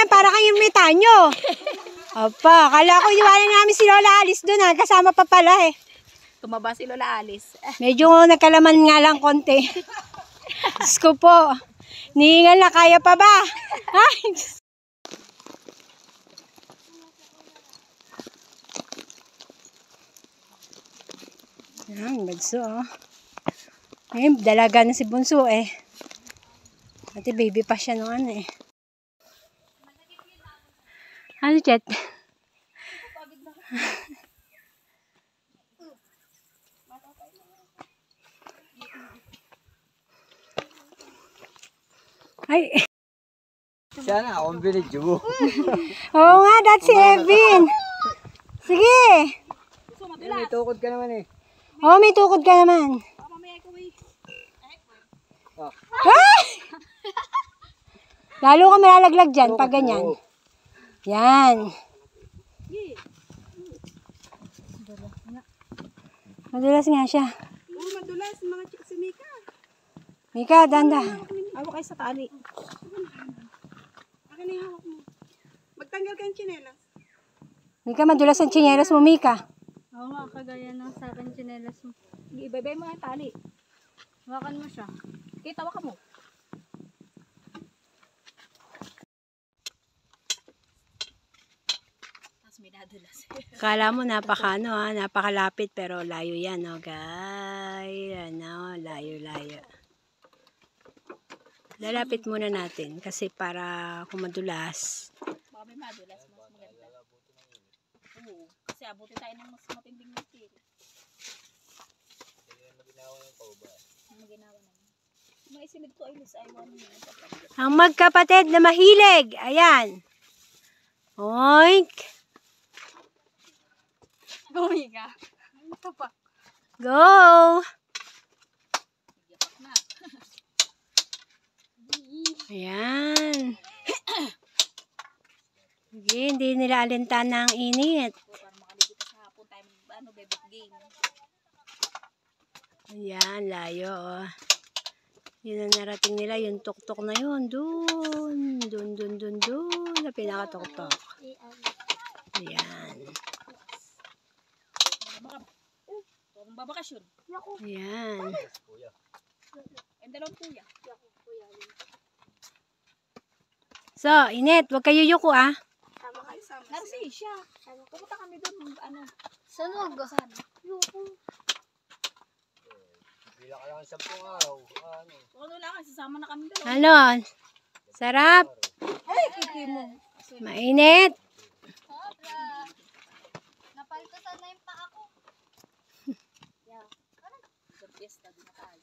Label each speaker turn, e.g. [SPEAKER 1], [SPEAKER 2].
[SPEAKER 1] yan, para kayong may tanyo. Opa, kala ko iwanan namin si Lola Alice doon ha. Kasama pa pala eh.
[SPEAKER 2] Tumaba si Lola Alice.
[SPEAKER 1] Medyo nagkalaman nga lang konti. Diyos ko po. Nihingal na, kaya pa ba? Ay, yan, bagso oh. Ngayon, dalaga na si Bunso eh. Dati baby pa siya nung ano eh. Ano, Chet? Ay.
[SPEAKER 3] Sana akong binidyo.
[SPEAKER 1] Oo nga, that's si Evin. Sige.
[SPEAKER 3] May tukod ka naman eh.
[SPEAKER 1] Oo, may tukod ka naman. Ah! Lalo ka malalaglag dyan pag ganyan. Yan. Madulas nga siya.
[SPEAKER 2] Oo, madulas. Mga si Mika.
[SPEAKER 1] Mika, danda.
[SPEAKER 2] Hawak kayo sa tali. Akin na yung hawak mo. Magtanggal ka yung tsinelas.
[SPEAKER 1] Mika, madulas ang tsinelas mo, Mika.
[SPEAKER 4] Oo nga, kagaya ng sa akin tsinelas mo.
[SPEAKER 2] Ibabay mo yung tali.
[SPEAKER 4] Hawakan mo siya.
[SPEAKER 2] Kita, hawakan mo. Tapos may nadulas.
[SPEAKER 1] Kala mo napakano ha, napakalapit pero layo yan, no, guys. Ano, layo-layo. Lalapit muna natin kasi para kung madulas.
[SPEAKER 2] Baka may madulas, mas maganda. Oo, kasi abutin tayo ng mas matinding misil. Maginawa naman. Mga isinid ko ay Liz, ay one minute.
[SPEAKER 1] Ang magkapatid na mahilig. Ayan. Oink.
[SPEAKER 2] Go, Mika. Ito pa.
[SPEAKER 1] Go.
[SPEAKER 2] Yapak na.
[SPEAKER 1] Ayan. Sige, hindi nila alintana ang init.
[SPEAKER 2] Para makaligo pa sa hapon tayo bebek game.
[SPEAKER 1] Ayan, layo. Oh. Yun ang narating nila, yung tuktok na yun. Dun. Na pinakatuktok. Ayan.
[SPEAKER 2] Kung babakasyon.
[SPEAKER 1] Ayan.
[SPEAKER 2] Ang dalawang kuya.
[SPEAKER 1] So, Inet, huwag kayo yuko ah.
[SPEAKER 2] Sama kayo sama. Narcissia. Pumunta kami doon. Ano?
[SPEAKER 4] Sunog.
[SPEAKER 3] Bila ka lang 10 araw. Ano?
[SPEAKER 2] Ano lang, sasama na kami doon.
[SPEAKER 1] Ano? Sarap.
[SPEAKER 2] Ay, kiki mo.
[SPEAKER 1] Mainit.
[SPEAKER 4] Napaltasan na yung paa ko.
[SPEAKER 2] Sa piyesta, di na tayo.